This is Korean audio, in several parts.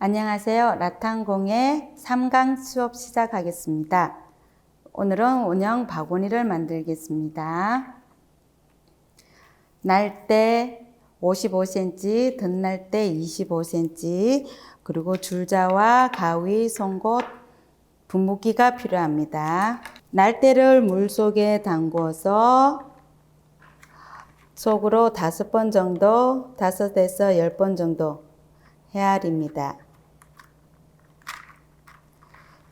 안녕하세요. 라탄공의 3강 수업 시작하겠습니다. 오늘은 원형 바구니를 만들겠습니다. 날대 55cm, 덧날대 25cm, 그리고 줄자와 가위, 송곳, 분무기가 필요합니다. 날대를 물속에 담궈서 속으로 5번 정도, 5에서 10번 정도 헤아립니다.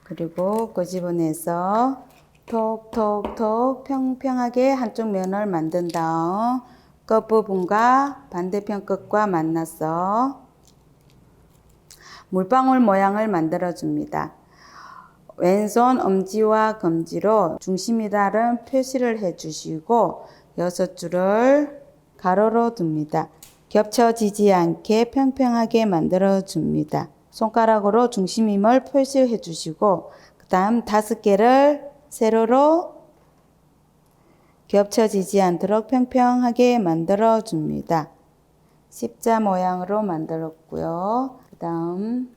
그리고 끄집어내서 톡톡톡 평평하게 한쪽 면을 만든 다음 끝부분과 반대편 끝과 만나서 물방울 모양을 만들어 줍니다. 왼손 엄지와 검지로 중심이 다른 표시를 해 주시고 6줄을 가로로 둡니다. 겹쳐지지 않게 평평하게 만들어 줍니다. 손가락으로 중심임을 표시해 주시고 그 다음 5개를 세로로 겹쳐지지 않도록 평평하게 만들어 줍니다. 십자 모양으로 만들었고요. 그 다음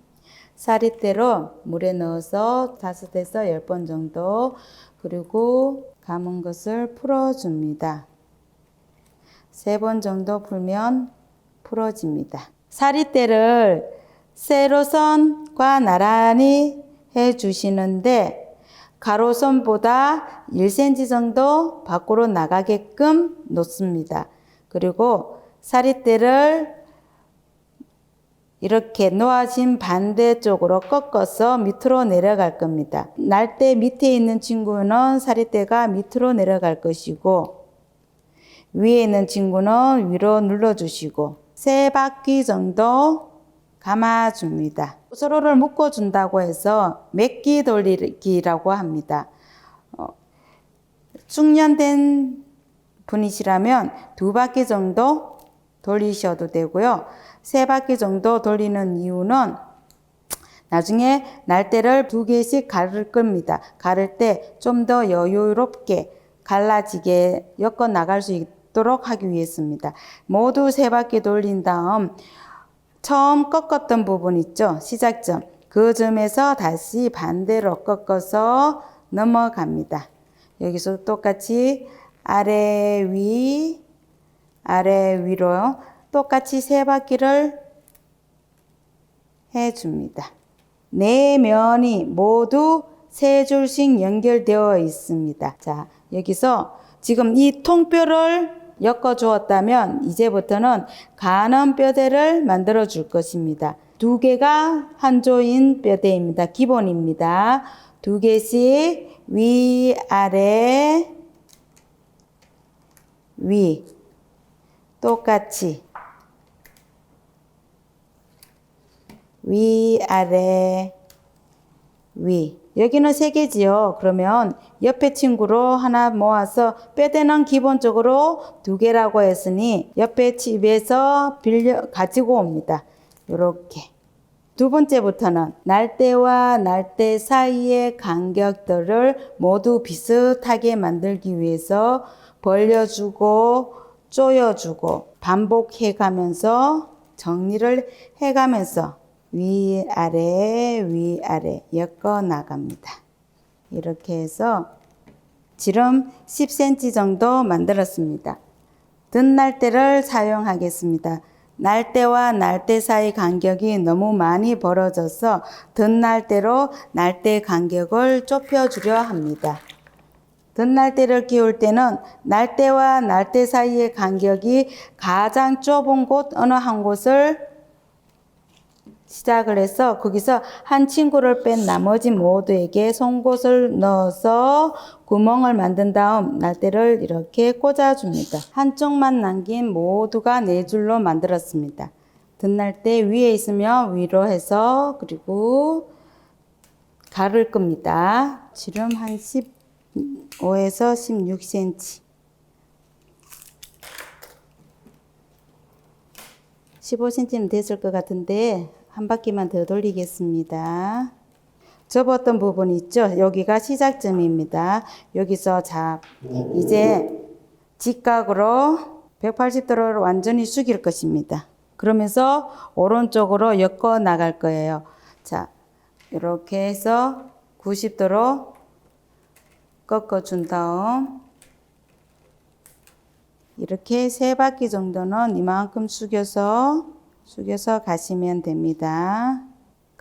사리대로 물에 넣어서 5에서 10번 정도, 그리고 감은 것을 풀어줍니다. 3번 정도 풀면 풀어집니다. 사리대를 세로선과 나란히 해 주시는데 가로선보다 1cm 정도 밖으로 나가게끔 놓습니다. 그리고 사리대를 이렇게 놓아진 반대쪽으로 꺾어서 밑으로 내려갈 겁니다. 날대 밑에 있는 친구는 사리대가 밑으로 내려갈 것이고 위에 있는 친구는 위로 눌러주시고 3바퀴 정도 감아줍니다. 서로를 묶어준다고 해서 맥기 돌리기라고 합니다. 숙련된 분이시라면 2바퀴 정도 돌리셔도 되고요. 3바퀴 정도 돌리는 이유는 나중에 날대를 2개씩 가를 겁니다. 가를 때 좀 더 여유롭게 갈라지게 엮어 나갈 수 있도록 하기 위해서입니다. 모두 3바퀴 돌린 다음 처음 꺾었던 부분 있죠? 시작점. 그 점에서 다시 반대로 꺾어서 넘어갑니다. 여기서 똑같이 아래 위, 아래 위로 똑같이 3바퀴를 해줍니다. 4면이 모두 3줄씩 연결되어 있습니다. 자, 여기서 지금 이 통뼈를 엮어 주었다면 이제부터는 가는 뼈대를 만들어 줄 것입니다. 2개가 한 조인 뼈대입니다. 기본입니다. 2개씩 위, 아래, 위 똑같이 위, 아래, 위. 여기는 3개지요. 그러면 옆에 친구로 하나 모아서 뼈대는 기본적으로 2개라고 했으니 옆에 집에서 가지고 옵니다. 이렇게. 2번째부터는 날대와 날대 사이의 간격들을 모두 비슷하게 만들기 위해서 벌려주고 조여주고 반복해가면서 정리를 해가면서 위아래 위아래 엮어 나갑니다. 이렇게 해서 지름 10cm 정도 만들었습니다. 덧날대를 사용하겠습니다. 날대와 날대 사이 간격이 너무 많이 벌어져서 덧날대로 날대 간격을 좁혀주려 합니다. 덧날대를 끼울 때는 날대와 날대 사이의 간격이 가장 좁은 곳 어느 한 곳을 시작을 해서 거기서 한 친구를 뺀 나머지 모두에게 송곳을 넣어서 구멍을 만든 다음 날대를 이렇게 꽂아줍니다. 한쪽만 남긴 모두가 4줄로 만들었습니다. 덧날대 위에 있으면 위로 해서 그리고 가를 겁니다. 지름 한 15에서 16cm 15cm는 됐을 것 같은데 한 바퀴만 더 돌리겠습니다. 접었던 부분 있죠? 여기가 시작점입니다. 여기서 이제 직각으로 180도를 완전히 숙일 것입니다. 그러면서 오른쪽으로 엮어 나갈 거예요. 자, 이렇게 해서 90도로 꺾어준 다음 이렇게 3바퀴 정도는 이만큼 숙여서 가시면 됩니다.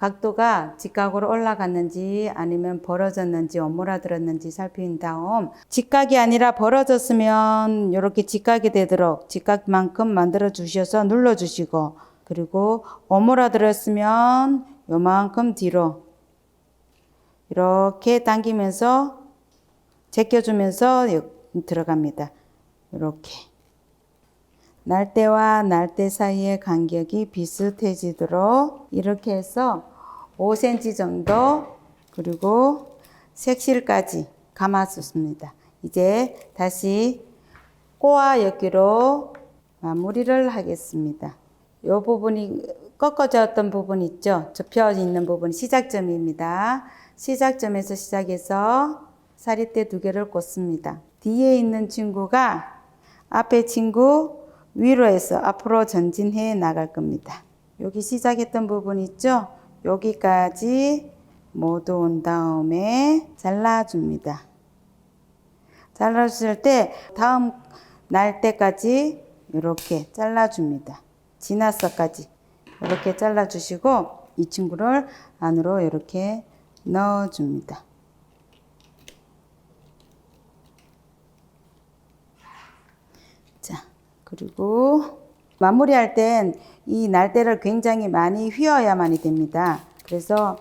각도가 직각으로 올라갔는지 아니면 벌어졌는지 오므라들었는지 살핀 다음 직각이 아니라 벌어졌으면 이렇게 직각이 되도록 직각만큼 만들어 주셔서 눌러 주시고, 그리고 오므라들었으면 요만큼 뒤로 이렇게 당기면서 제껴주면서 들어갑니다. 이렇게 날대와 날대 사이의 간격이 비슷해지도록 이렇게 해서 5cm 정도, 그리고 색실까지 감아줬습니다. 이제 다시 꼬아 엮기로 마무리를 하겠습니다. 이 부분이 꺾어졌던 부분 있죠? 접혀 있는 부분 시작점입니다. 시작점에서 시작해서 사리대 2개를 꽂습니다. 뒤에 있는 친구가 앞에 친구 위로 해서 앞으로 전진해 나갈 겁니다. 여기 시작했던 부분 있죠? 여기까지 모두 온 다음에 잘라줍니다. 잘라주실 때 다음 날 때까지 이렇게 잘라줍니다. 지나서까지 이렇게 잘라주시고 이 친구를 안으로 이렇게 넣어줍니다. 자, 그리고 마무리할 땐 이 날대를 굉장히 많이 휘어야만이 됩니다. 그래서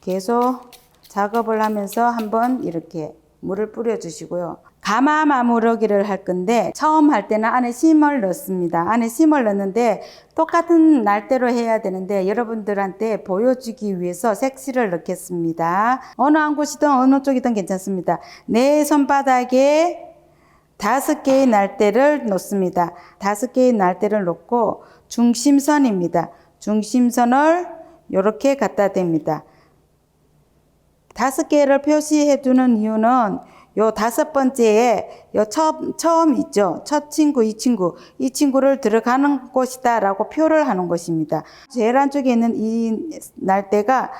계속 작업을 하면서 한번 이렇게 물을 뿌려 주시고요. 가마 마무르기를 할 건데 처음 할 때는 안에 심을 넣습니다. 안에 심을 넣는데 똑같은 날대로 해야 되는데 여러분들한테 보여주기 위해서 색실을 넣겠습니다. 어느 한 곳이든 어느 쪽이든 괜찮습니다. 내 손바닥에 5개의 날대를 놓습니다. 5개의 날대를 놓고 중심선입니다. 중심선을 이렇게 갖다 댑니다. 5개를 표시해 두는 이유는 요 5번째에 요 처음 있죠. 첫 친구, 이 친구를 들어가는 곳이다 라고 표를 하는 것입니다. 제일 안쪽에 있는 이 날대가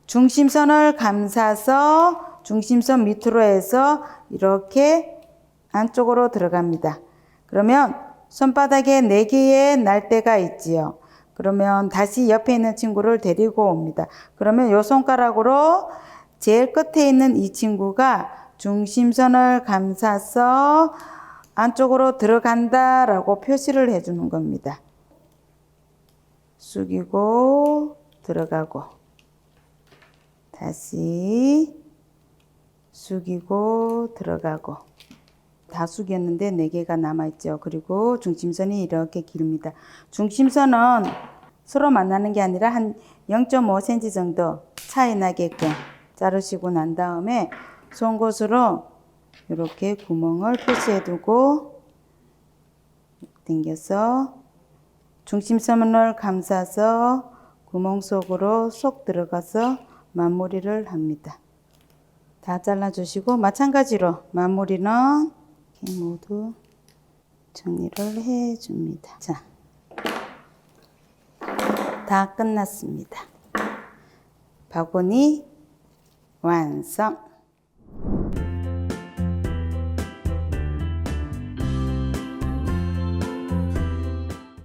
중심선을 감싸서 중심선 밑으로 해서 이렇게 안쪽으로 들어갑니다. 그러면 손바닥에 4개의 날대가 있지요. 그러면 다시 옆에 있는 친구를 데리고 옵니다. 그러면 요 손가락으로 제일 끝에 있는 이 친구가 중심선을 감싸서 안쪽으로 들어간다 라고 표시를 해주는 겁니다. 숙이고 들어가고 다시 숙이고 들어가고 다 숙였는데 4개가 남아있죠. 그리고 중심선이 이렇게 깁니다. 중심선은 서로 만나는 게 아니라 한 0.5cm 정도 차이 나게끔 자르시고 난 다음에 송곳으로 이렇게 구멍을 표시해 두고 당겨서 중심선을 감싸서 구멍 속으로 쏙 들어가서 마무리를 합니다. 다 잘라주시고 마찬가지로 마무리는 이렇게 모두 정리를 해줍니다. 자, 다 끝났습니다. 바구니 완성!